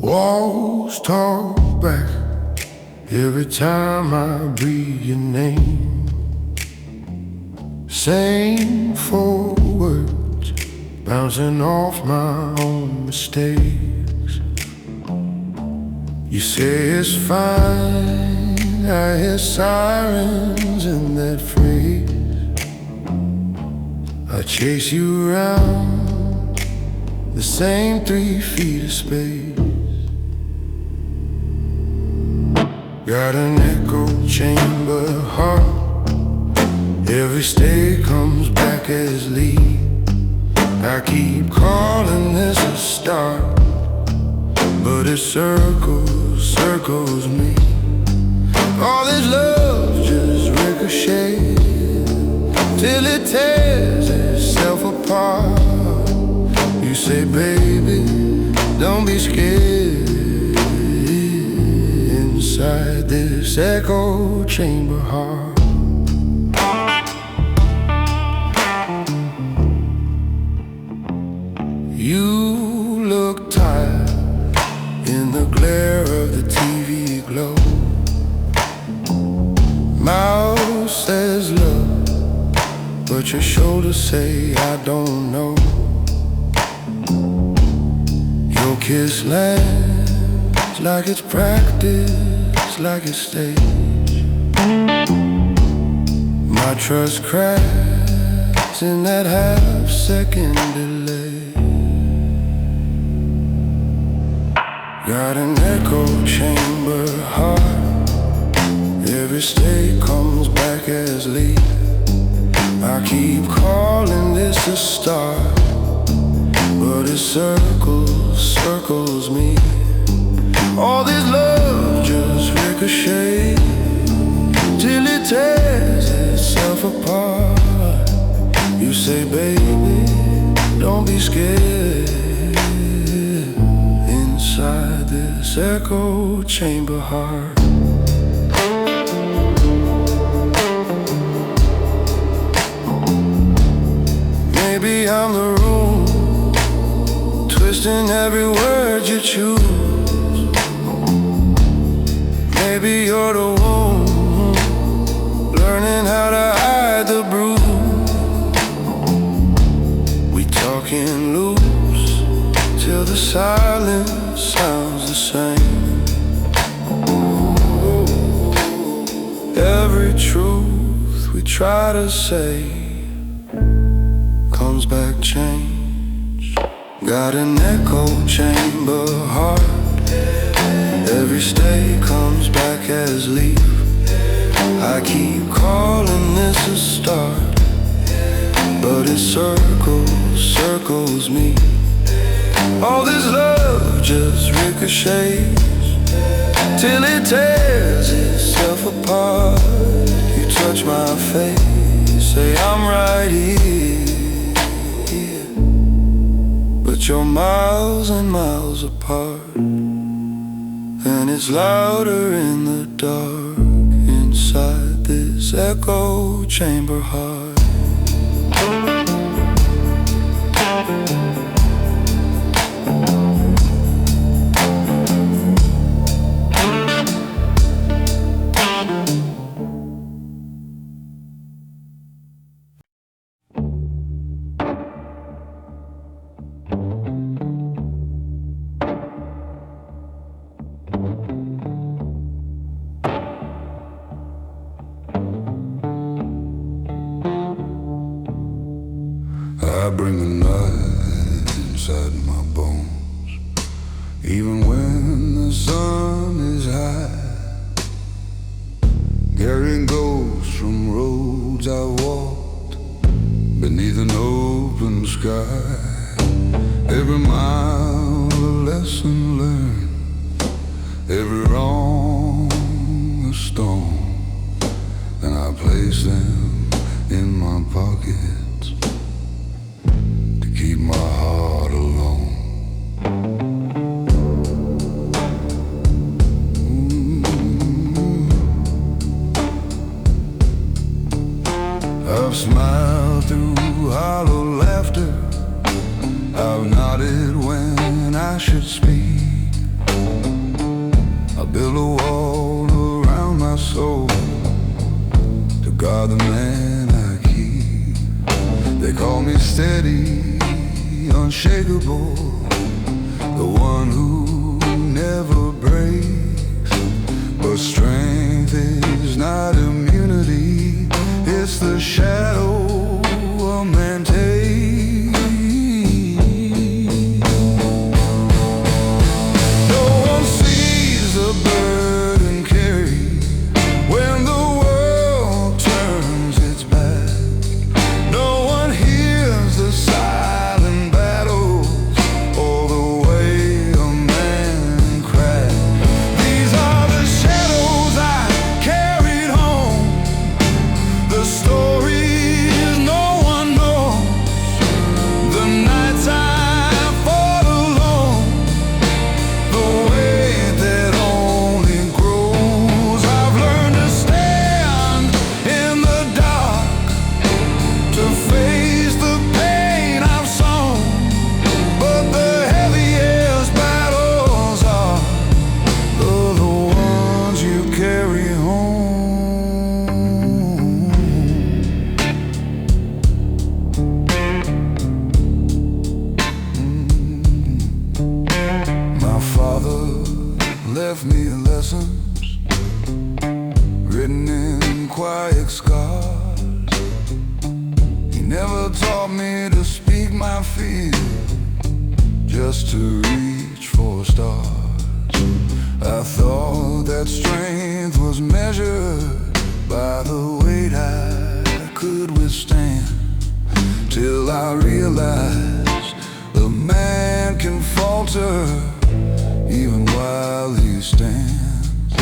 Walls talk back every time I breathe your name. Same four words bouncing off my own mistakes. You say it's fine, I hear sirens in that phrase. I chase you around the same 3 feet of space. Got an echo chamber heart, every stay comes back as lead. I keep calling this a start, but it circles me. All this love just ricochets till it tears itself apart. You say, baby, don't be scared. Inside this echo chamber heart, you look tired in the glare of the TV glow. Mouth says love, but your shoulders say I don't know. Your kiss lands like it's practice, like a stage. My trust cracks in that half-second delay. Got an echo chamber heart, every stay comes back as lead. I keep calling this a start, but it circles me. All this love just ricochets till it tears itself apart. You say, baby, don't be scared. Inside this echo chamber heart, maybe I'm the room, twisting every word you choose. Maybe you're the one learning how to hide the bruise. We talking loose till the silence sounds the same. Every truth we try to say comes back changed. Got an echo chamber heart, every stay comes back as leaf. I keep calling this a start, but it circles me. All this love just ricochets till it tears itself apart. You touch my face, say I'm right here, but you're miles and miles apart. And it's louder in the dark inside this echo chamber heart. I bring the night inside my bones, even when the sun is high, carrying ghosts from roads I walked beneath an open sky. Every mile a lesson learned, every wrong a stone, and I place them in my pockets to keep my heart alone. I've smiled through hollow laughter, I've nodded when I should speak. build a wall around my soul to guard the man I keep. They call me steady, unshakable, the one who never breaks. But strength is not immunity, it's the shadow a man takes. No one sees the burden carried when the world turns its back. No one hears the silent battles or the way a man cracks. These are the shadows I carried home, the stories no one knows, the nights I fought alone, the weight that only grows. I've learned to stand in the dark, to face the pain I've sown, but the heaviest battles are the ones you carry home. My father left me lessons written in quiet scars. He never taught me to speak my fear, just to reach for stars. I thought that strength was measured by the weight I could withstand, till I realized the man can falter even while he stands.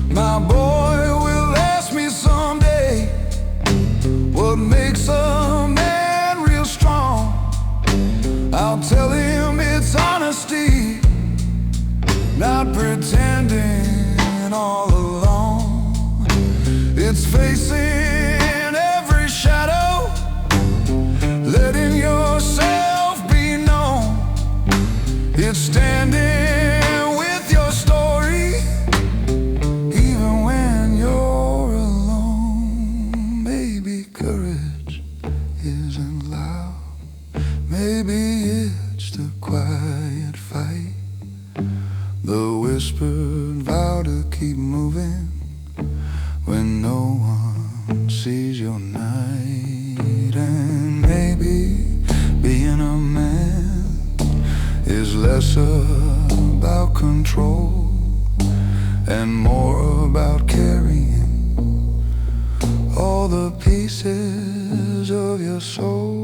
My boy will ask me someday, what makes a man real strong? I'll tell him it's honesty, not pretending all along. It's facing every shadow, letting yourself be known. It's standing with your story, even when you're alone. Maybe courage isn't loud, maybe it's the quiet fight, the whispered vow to keep moving when no one sees your night. And maybe being a man is less about control and more about carrying all the pieces of your soul.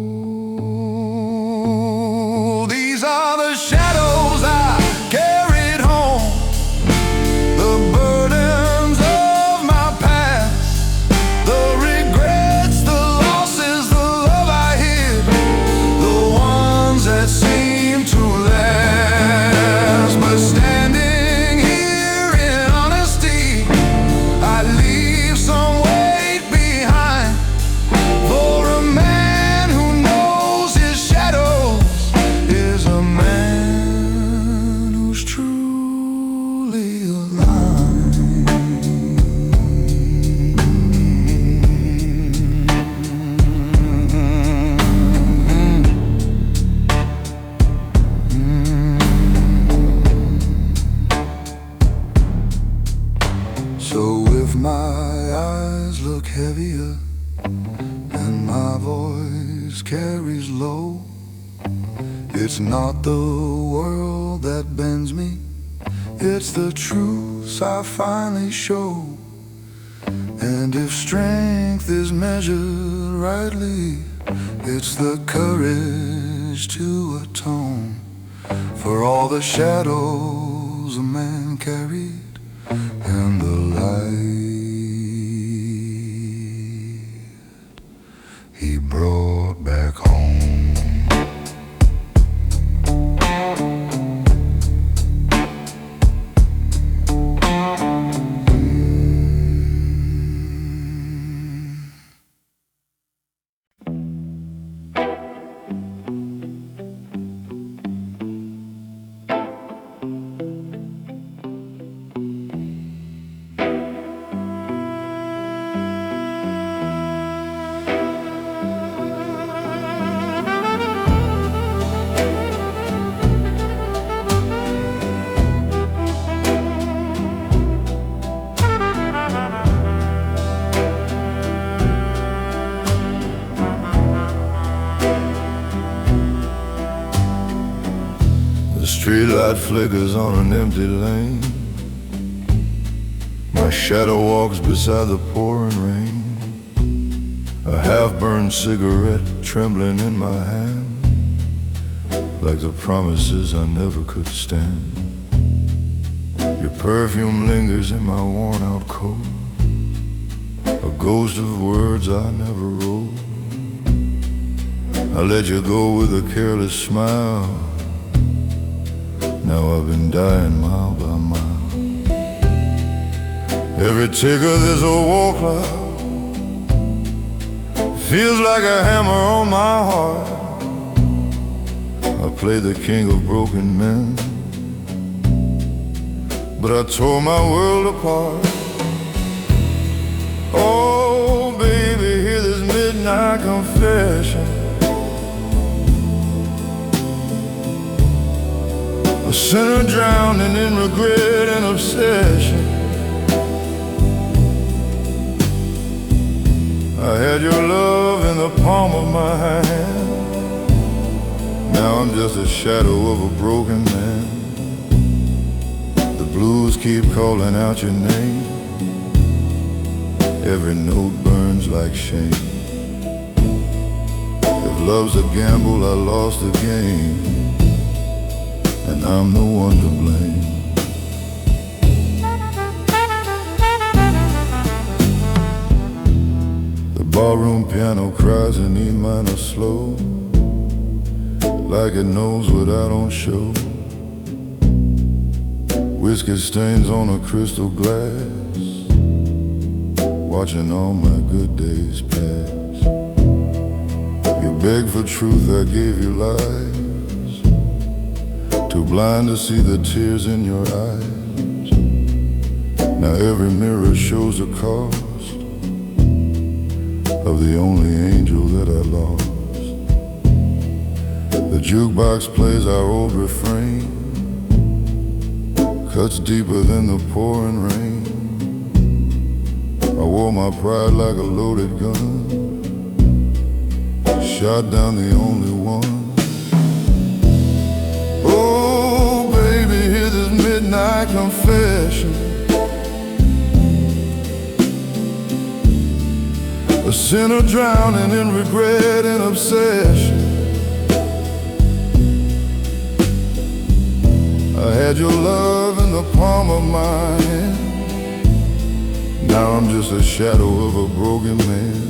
These are the shadows I carried home, the burdens of my past, the regrets, the losses, the love I hid, the ones that seem to last. But standing here in honesty, I leave some weight behind for a man who knows his shadows is a man who's truly alive. So if my eyes look heavier and my voice carries low, it's not the world that bends me, it's the truths I finally show. And if strength is measured rightly, it's the courage to atone for all the shadows a man carried and the light he brought back home. light flickers on an empty lane. My shadow walks beside the pouring rain. A half-burned cigarette trembling in my hand, like the promises I never could stand. Your perfume lingers in my worn-out coat, a ghost of words I never wrote. I let you go with a careless smile. Now I've been dying mile by mile. Every tick of this old war cloud feels like a hammer on my heart. I play the king of broken men, but I tore my world apart. Oh baby, hear this midnight confession. A sinner drowning in regret and obsession. I had your love in the palm of my hand. Now I'm just a shadow of a broken man. The blues keep calling out your name. Every note burns like shame. If love's a gamble, I lost the game, and I'm the one to blame. The barroom piano cries in E minor slow, like it knows what I don't show. Whiskey stains on a crystal glass, watching all my good days pass. You beg for truth, I gave you lies, too blind to see the tears in your eyes. Now every mirror shows the cost of the only angel that I lost. The jukebox plays our old refrain, cuts deeper than the pouring rain. I wore my pride like a loaded gun, shot down the only one. Oh baby, hear this midnight confession. A sinner drowning in regret and obsession. I had your love in the palm of my hand. Now I'm just a shadow of a broken man.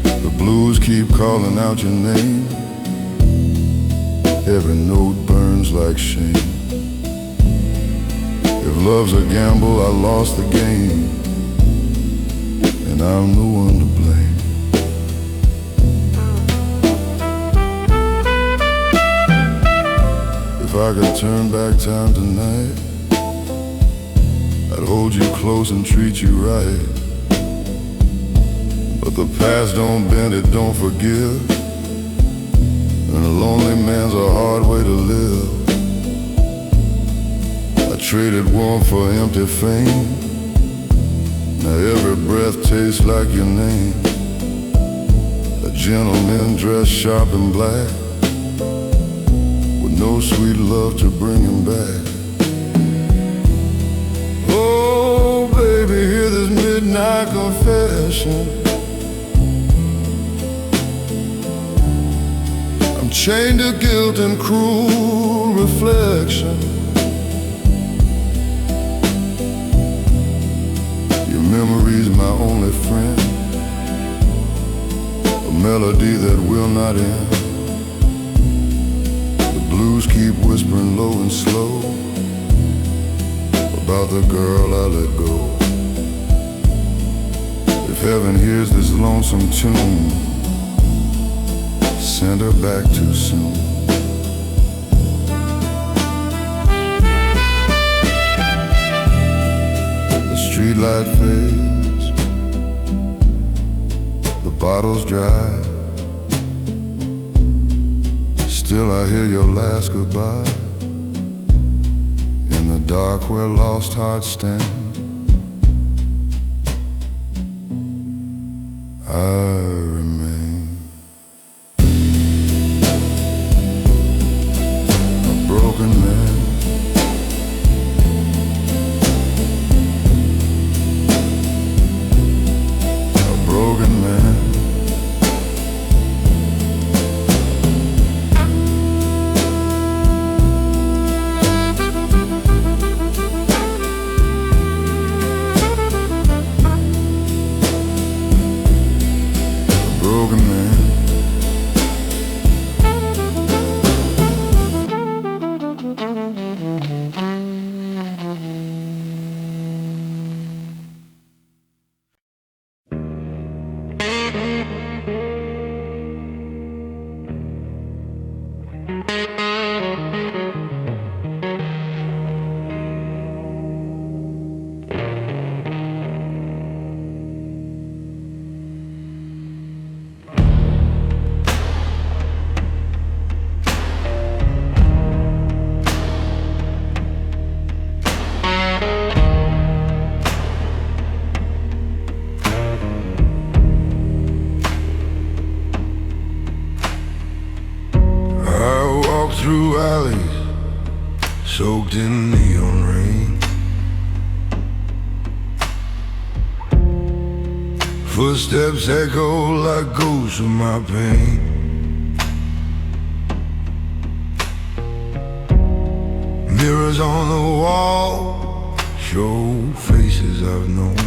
The blues keep calling out your name. Every note burns like shame. If love's a gamble, I lost the game, and I'm the one to blame. If I could turn back time tonight, I'd hold you close and treat you right. But the past don't bend, it don't forgive, and a lonely man's a hard way to live. I traded warmth for empty fame. Now every breath tastes like your name. A gentleman dressed sharp and black, with no sweet love to bring him back. Oh baby, hear this midnight confession. I'm chained to guilt and cruel reflection. Your memory's my only friend, a melody that will not end. The blues keep whispering low and slow about the girl I let go. If heaven hears this lonesome tune, send her back too soon. The streetlight fades, the bottle's dry. Still I hear your last goodbye in the dark where lost hearts stand. I remain a broken man. Footsteps echo like ghosts of my pain. Mirrors on the wall show faces I've known.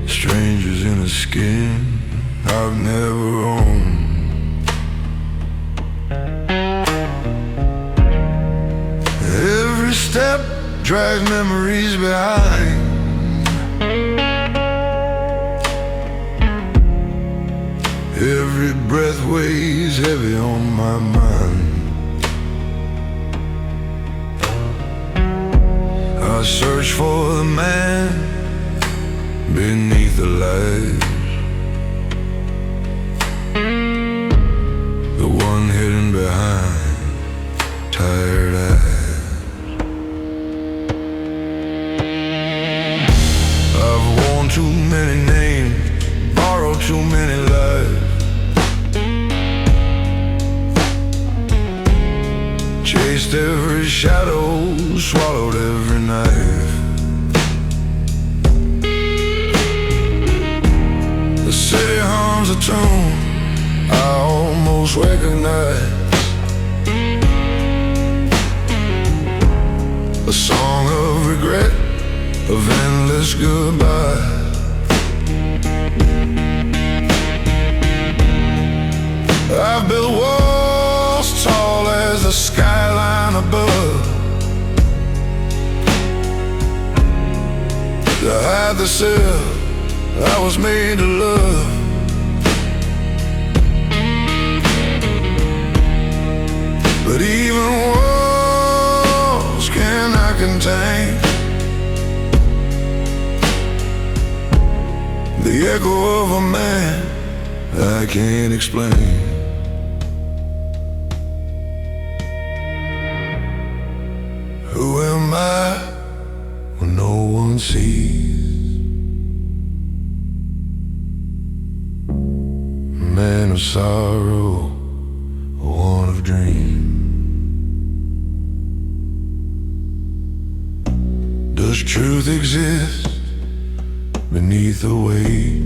Strangers in a skin I've never owned. Every step drags memories behind. Every breath weighs heavy on my mind. I search for the man beneath the light, the one hidden behind tired eyes. I've worn too many names, borrowed too many lives, chased every shadow, swallowed every knife. The city hums a tune I almost recognize, a song of regret, of endless goodbye. I've built walls tall as the skyline above, to hide the self I was made to love. But even walls cannot contain the echo of a man I can't explain. Who am I when no one sees? A man of sorrow, one of dreams. Does truth exist beneath the weight,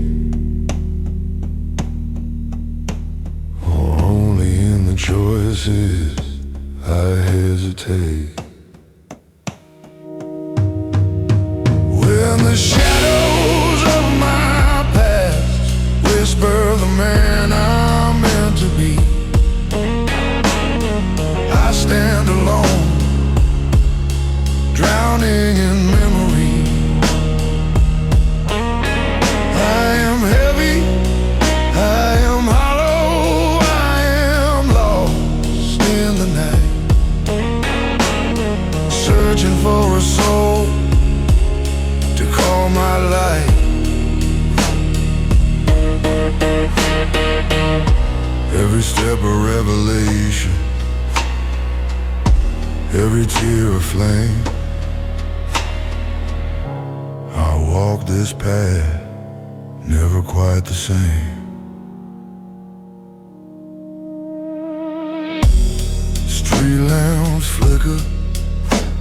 or only in the choices I hesitate? When the shadows of my past whisper the man I'm meant to be, I stand alone, drowning in memory. I am heavy, I am hollow, I am lost in the night, searching for a soul to call my life. Every step a revelation, every tear a flame. I walk this path, never quite the same. Street lamps flicker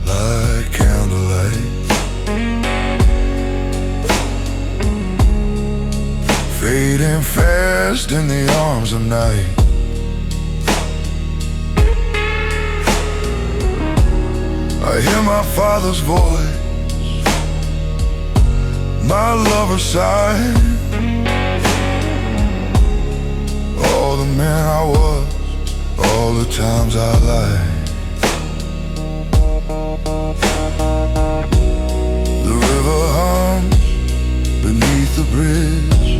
like candlelight, fading fast in the arms of night. I hear my father's voice, my lover's sigh. All the man I was, all the times I lied. The river hums beneath the bridge,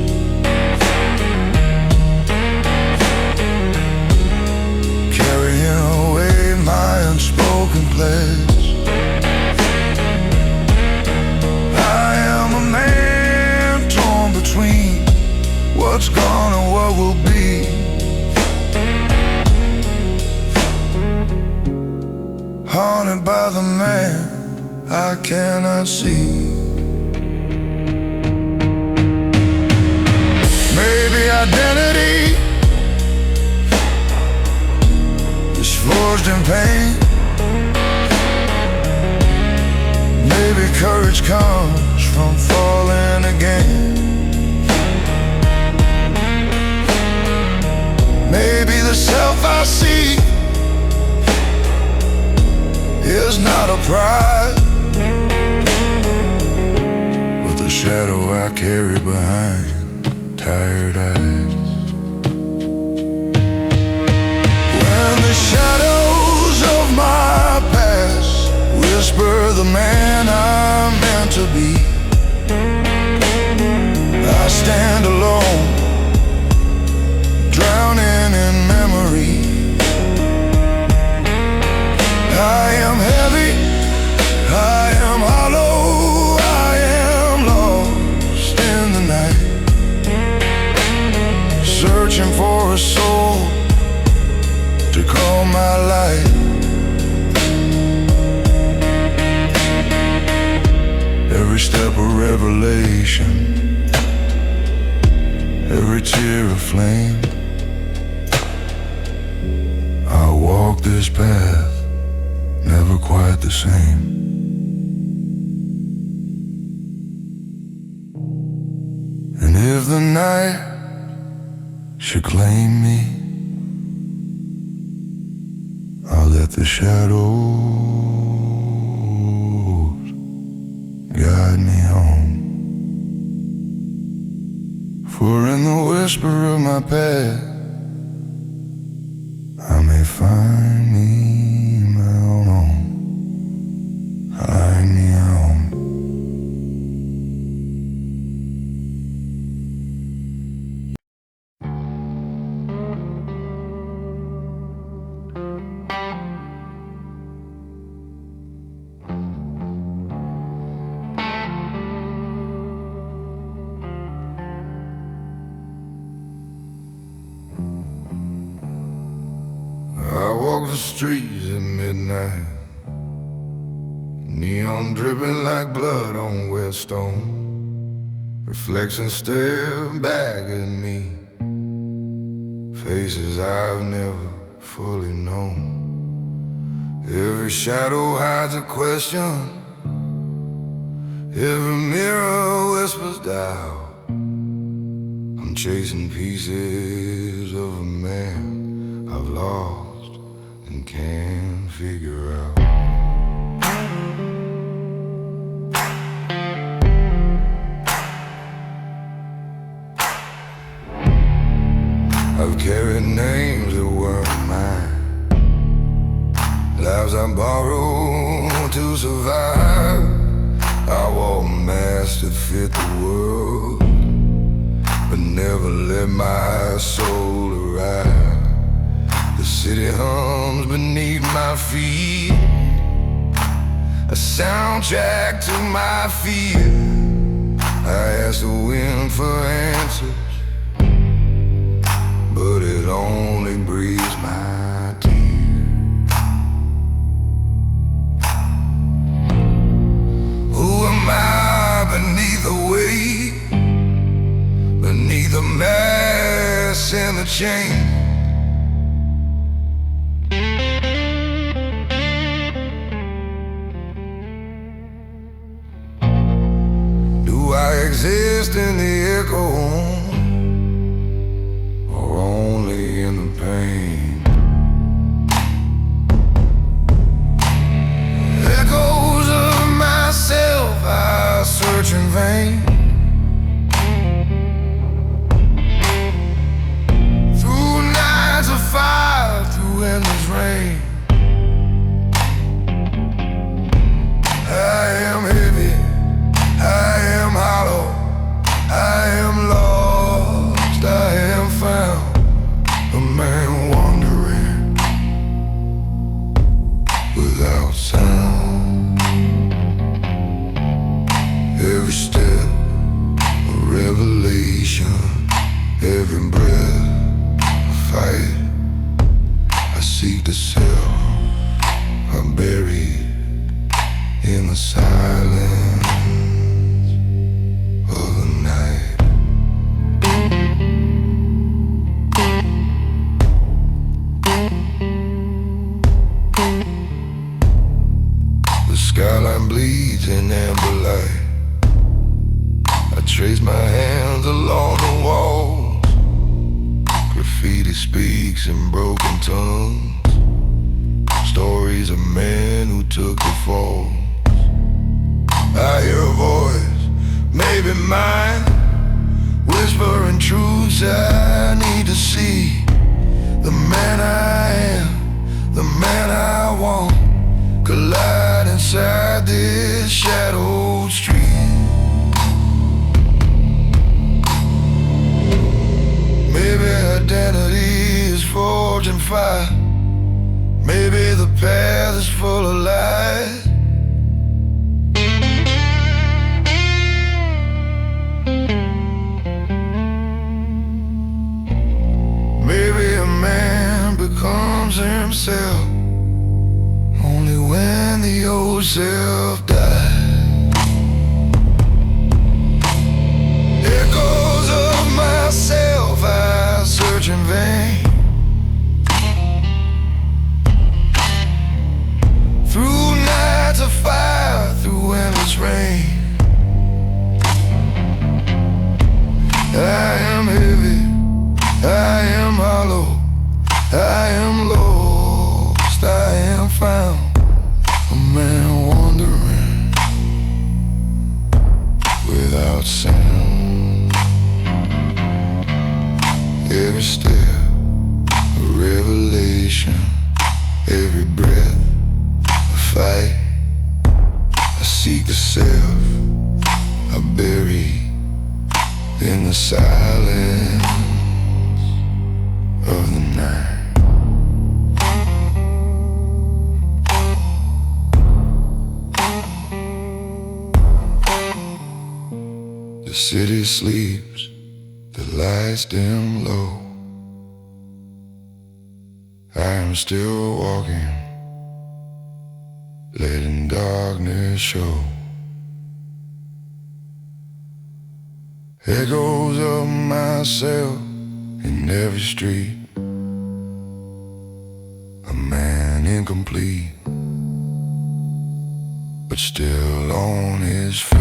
carrying away my unspoken pledge. I am a man torn between what's gone and what will be. Haunted by the man I cannot see. Maybe identity is forged in pain. Maybe courage comes from falling again. Maybe the self I see is not a prize, but the shadow I carry behind tired eyes. When the shadows of my past whisper the man I'm meant to be, I stand alone, drowning in memory. I am heavy, I am hollow, I am lost in the night, searching for a soul to call my light. Every step a revelation, every tear a flame. I walk this path, never quite the same. And if the night should claim me, I'll let the shadows guide me home. For in the whisper of my past, I may find me my own home. Find me home. I walk the streets at midnight, neon dripping like blood on wet stone. Reflections stare back at me, faces I've never fully known. Every shadow hides a question, every mirror whispers doubt. I'm chasing pieces of a man I've lost and can't figure out. I've carried names that weren't mine, lives I borrowed to survive. I wore masks that fit the world, but never let my soul arrive. The city hums beneath my feet, a soundtrack to my fear. I ask the wind for answers, but it only breathes my tears. Who am I beneath the weight, beneath the mass and the chain? Do I exist in the echo, or only in the pain? Echoes of myself I search in vain, through nights of fire, through endless rain. I am heavy, I am hollow, I am lost, I am found, a man wandering without sound. Every step a revelation, every breath a fight. I seek the self I'm buried in the silence of the night. The skyline bleeds in amber light. I trace my hands along the walls. Graffiti speaks in broken tongues, stories of men who took the fall. I hear a voice, maybe mine, whispering truths I need to see. The man I am, the man I want, collide inside this shadowed street. Maybe identity is forged in fire. Maybe the path is full of lies. Maybe a man becomes himself only when the old self dies. Echoes of myself I search in vain. Through nights of fire, through endless rain. I am heavy, I am hollow, I am lost, I am found. A man wandering without sound. Every step a revelation, every breath a fight. I seek the self I bury in the silence of the night. The city sleeps, the lights dim low. I am still walking, letting darkness show. Echoes of myself in every street. A man incomplete, but still on his feet.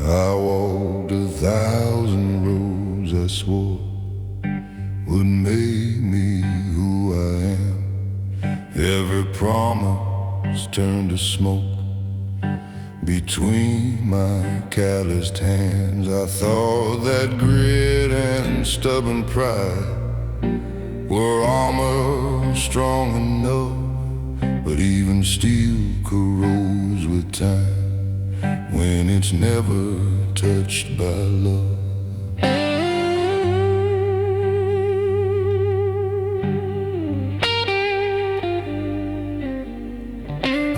I walked 1,000 roads I swore would make me who I am. Every promise turned to smoke between my calloused hands. I thought that grit and stubborn pride were armor strong enough, but even steel corrodes with time when it's never touched by love.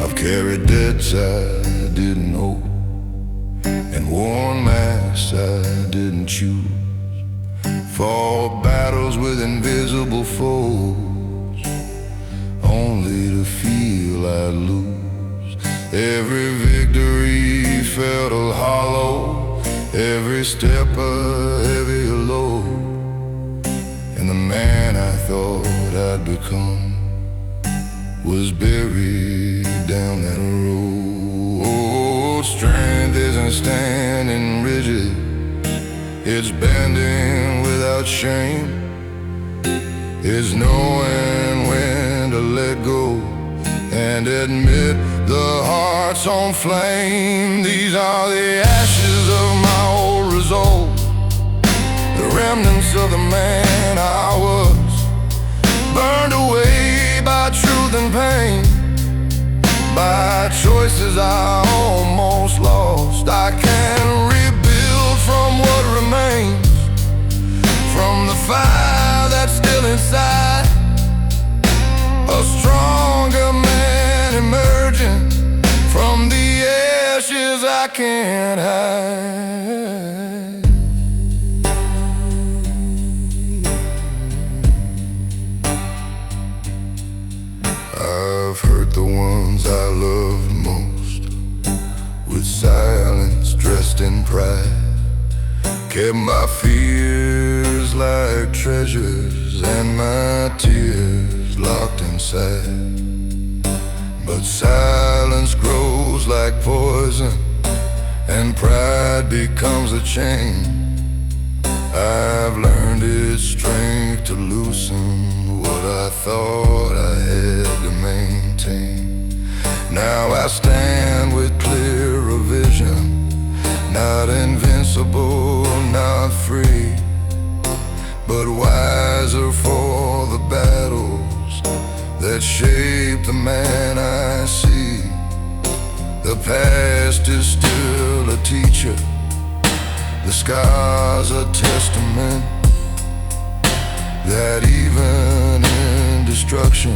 I've carried debts I didn't owe and worn masks I didn't choose, fought battles with invisible foes only to feel I'd lose. Every victory felt a hollow, every step a heavier load, and the man I thought I'd become was buried down that road. Strength isn't standing rigid, it's bending without shame. It's knowing when to let go and admit the heart's on flame. These are the ashes of my old resolve, the remnants of the man I was, burned away by truth and pain, by choices I almost lost. I can rebuild from what remains, from the fire that's still inside. A stronger man emerging I can't hide. I've hurt the ones I loved most with silence dressed in pride. Kept my fears like treasures and my tears locked inside. But silence grows like poison and pride becomes a chain. I've learned its strength to loosen what I thought I had to maintain. Now I stand with clearer vision, not invincible, not free, but wiser for the battles that shape the man I see. The past is still a teacher, the scars a testament, that even in destruction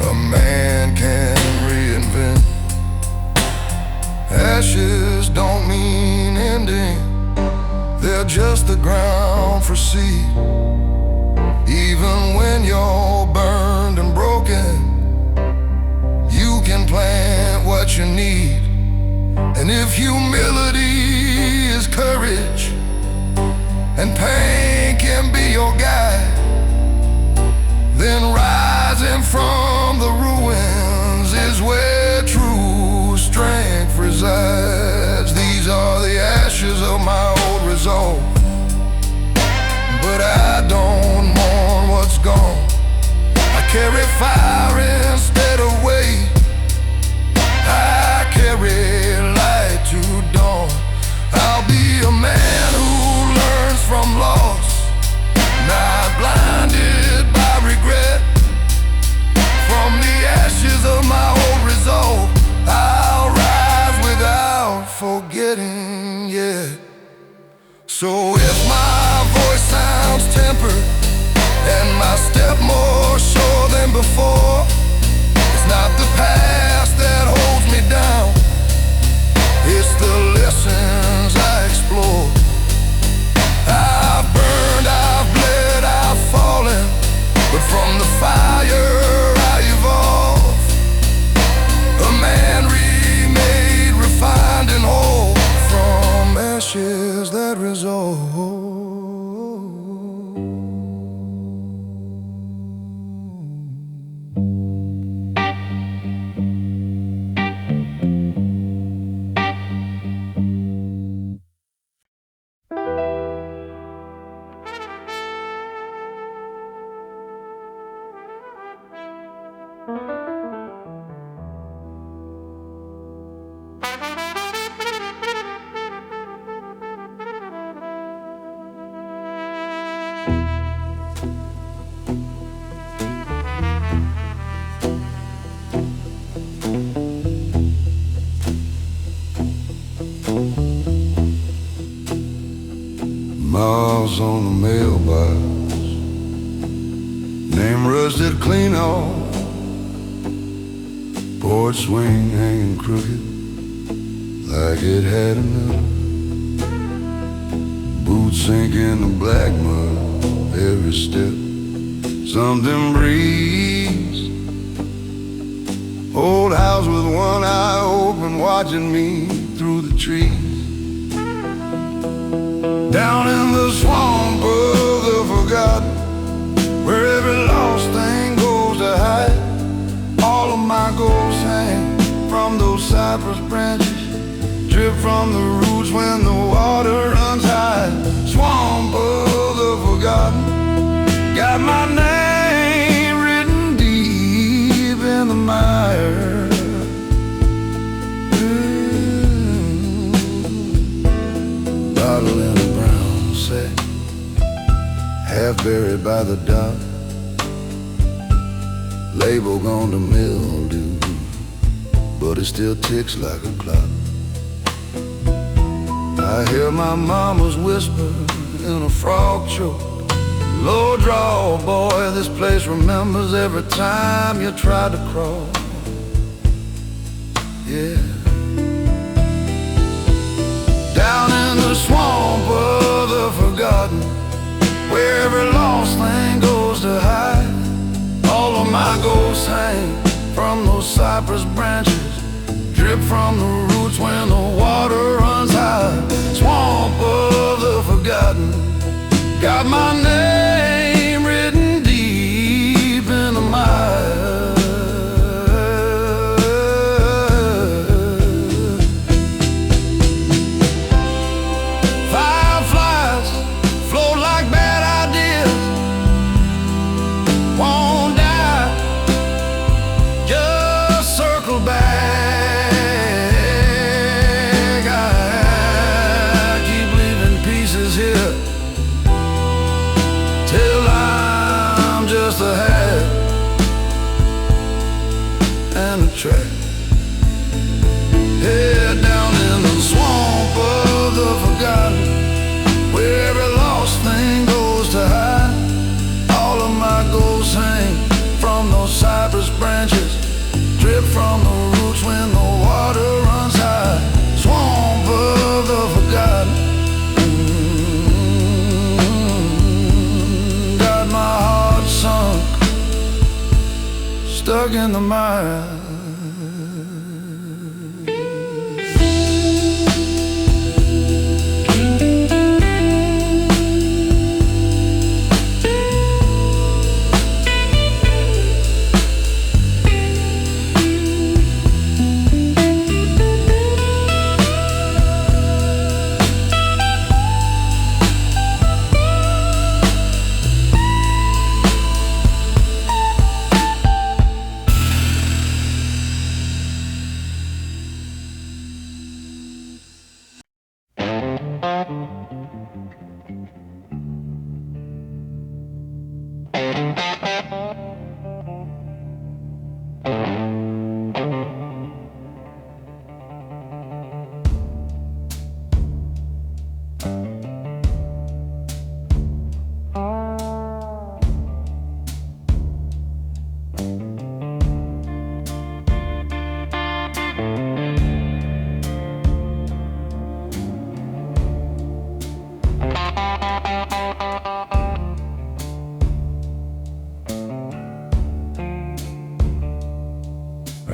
a man can reinvent. Ashes don't mean ending, they're just the ground for seed. Even when you're burned and broken, you can plant what you need. And if humility is courage and pain can be your guide, then rising from the ruins is where true strength resides. These are the ashes of my old resolve, but I don't mourn what's gone. I carry fire instead of weight, I carry light to dawn. I'll be a man who learns from loss, not blinded by regret. From the ashes of my old resolve, I'll rise without forgetting yet. So if my voice sounds tempered and my step more sure than before, it's not the past that holds me down, it's the lessons I explore. I've burned, I've bled, I've fallen, but from the fire I evolve. A man remade, refined and whole, from ashes that resolve. Miles on the mailbox, name rusted clean off, porch swing hanging crooked like it had enough. Boots sink in the black mud every step, something breathes. Old house with one eye open, watching me through the trees. Down in the swamp of the forgotten, where every lost thing goes to hide, all of my ghosts hang from those cypress branches, drip from the roots when the water runs high. Swamp of the forgotten, got my name written deep in the mire. Bottle in a brown sack, half buried by the dock, label gone to mildew, but it still ticks like a clock. I hear my mama's whisper in a frog choke, low draw, boy, this place remembers every time you tried to crawl. Yeah. down in the swamp of the forgotten, where every lost thing goes to hide. All of my ghosts hang from those cypress branches, drip from the roots when the water runs high. Swamp of the forgotten, got my name written deep in the mire. Fireflies float like bad ideas, won't die, just circle back. Till I'm just a hat and a track. Head down in the swamp of the forgotten, where every lost thing goes to hide. All of my ghosts hang from those cypress branches, drip from the roots when the water runs high. Swamp of the forgotten, stuck in the mire.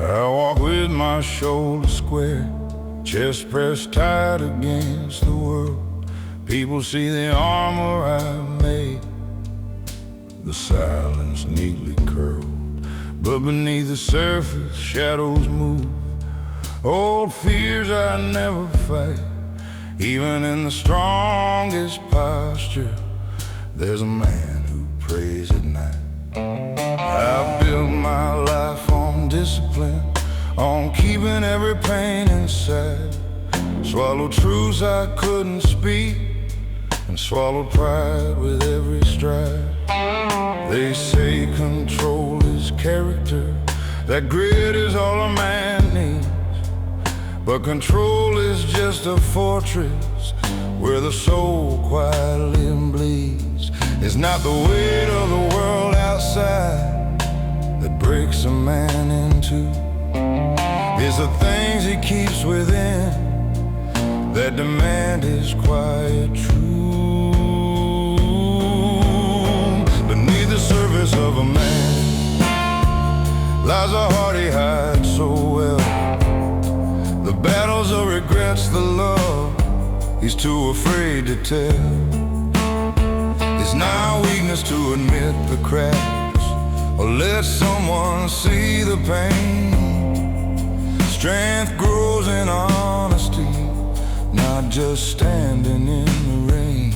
I walk with my shoulders square, chest pressed tight against the world. People see the armor I've made, the silence neatly curled. But beneath the surface, shadows move, old fears I never fight. Even in the strongest posture, there's a man who prays at night. I built my life on discipline, on keeping every pain inside. Swallowed truths I couldn't speak, and swallowed pride with every stride. They say control is character, that grit is all a man needs. But control is just a fortress where the soul quietly bleeds. It's not the weight of the world outside that breaks a man in two. It's the things he keeps within that demand his quiet truth. Beneath the surface of a man lies a heart he hides so well. The battles of regrets, the love he's too afraid to tell. It's not weakness to admit the cracks or let someone see the pain. Strength grows in honesty, not just standing in the rain.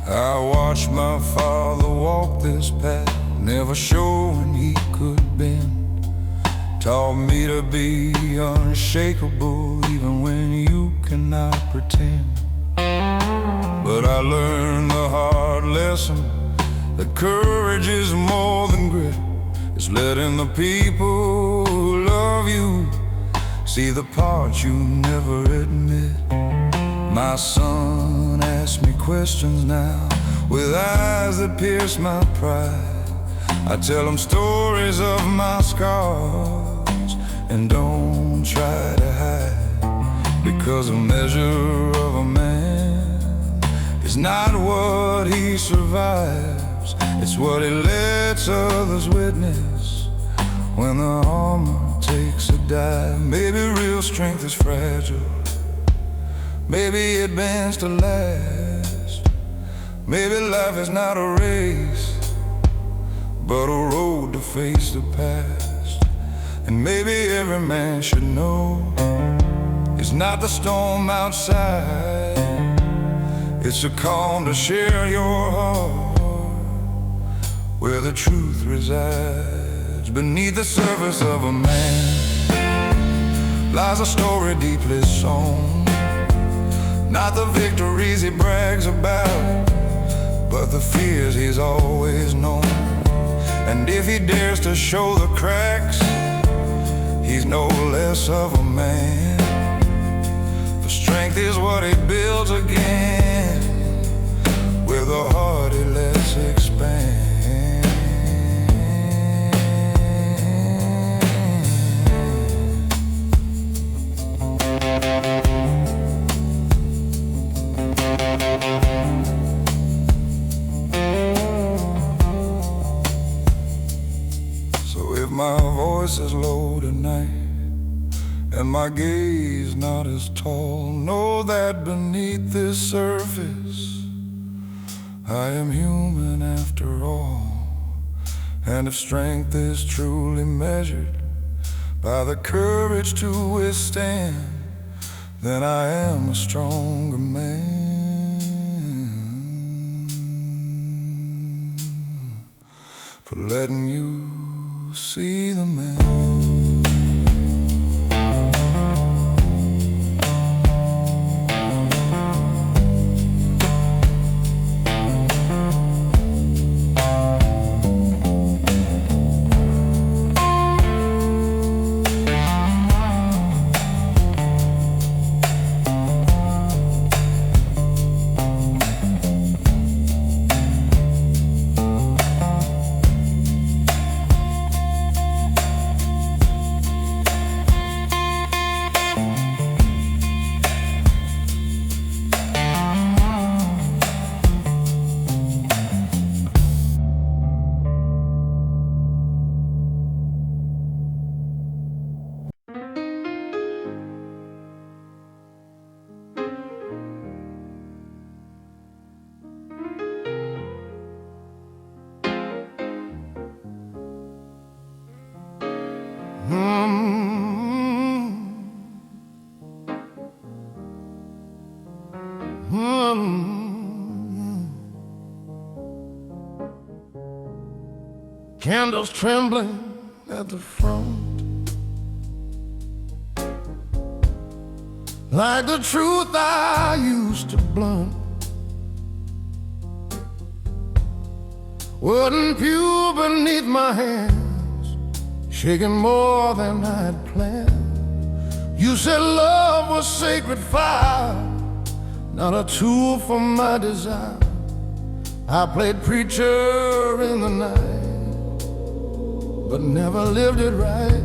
I watched my father walk this path, never showing he could bend. Taught me to be unshakable even when you cannot pretend. But I learned the hard lesson that courage is more than grit. It's letting the people who love you see the parts you never admit. My son asks me questions now with eyes that pierce my pride. I tell him stories of my scars and don't try to hide, because a measure of a man is not what he survives, it's what he lets others witness when the armor takes a dive. Maybe real strength is fragile, maybe it bends to last. Maybe life is not a race, but a road to face the past. And maybe every man should know it's not the storm outside, it's a calm to share your heart, where the truth resides. Beneath the surface of a man lies a story deeply sown, not the victories he brags about, but the fears he's always known. And if he dares to show the cracks, he's no less of a man. For strength is what he builds again, with a heart he lets expand. My voice is low tonight, and my gaze not as tall. Know that beneath this surface I am human after all. And if strength is truly measured by the courage to withstand, then I am a stronger man for letting you see the man. Candles trembling at the front, like the truth I used to blunt. Wooden pew beneath my hands, shaking more than I'd planned. You said love was sacred fire, not a tool for my desire. I played preacher in the night, but never lived it right.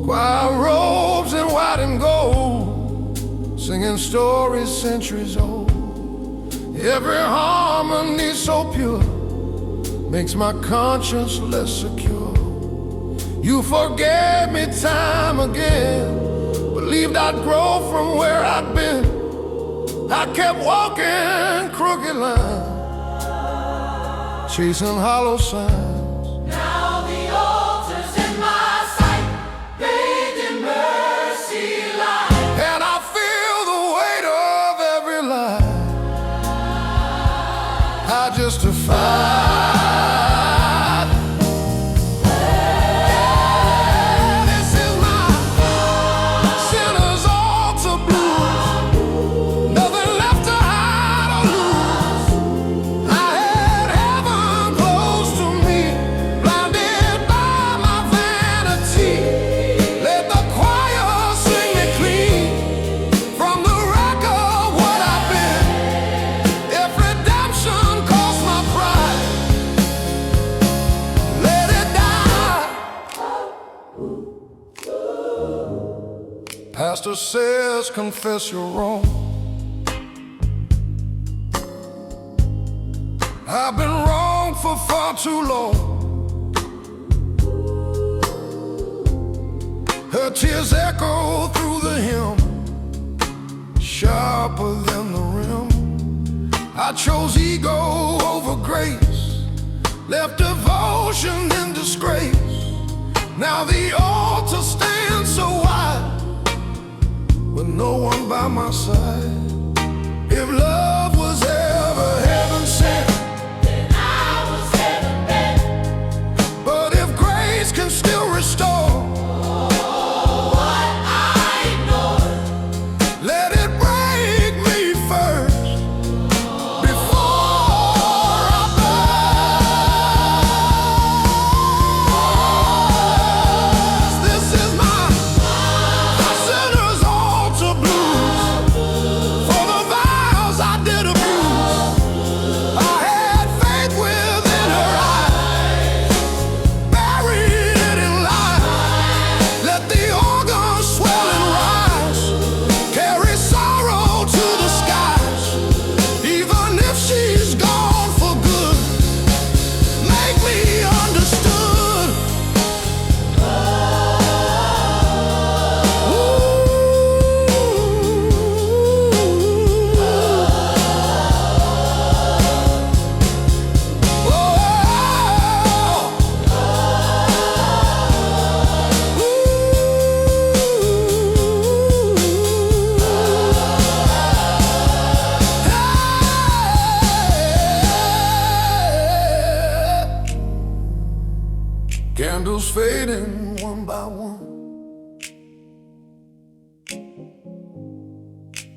Choir robes in white and gold, singing stories centuries old. Every harmony so pure makes my conscience less secure. You forgave me time again, believed I'd grow from where I'd been. I kept walking crooked lines, chasing hollow signs. Now the altar's in my sight, bathed in mercy light. And I feel the weight of every lie I justified. This is my sinner's altar blues, nothing left to hide or lose. I had heaven close to me, Pastor says confess you're wrong. I've been wrong for far too long. Her tears echo through the hymn, sharper than the rim. I chose ego over grace, left devotion in disgrace. Now the altar stands so wide, with no one by my side. If love was ever heaven sent, then I was heaven bent. but if grace can still restore What I ignored, let it break me first before I burst. This is my sinner's altar blues for the vows I did abuse. I had faith within her eyes, buried it in lies. Let the organ swell and rise, carry sorrow to the skies. Even if she's gone for good, make me understood. Candles fading one by one,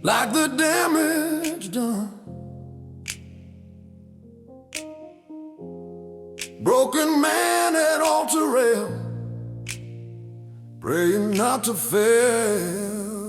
like the damage done. Broken man at altar rail, praying not to fail.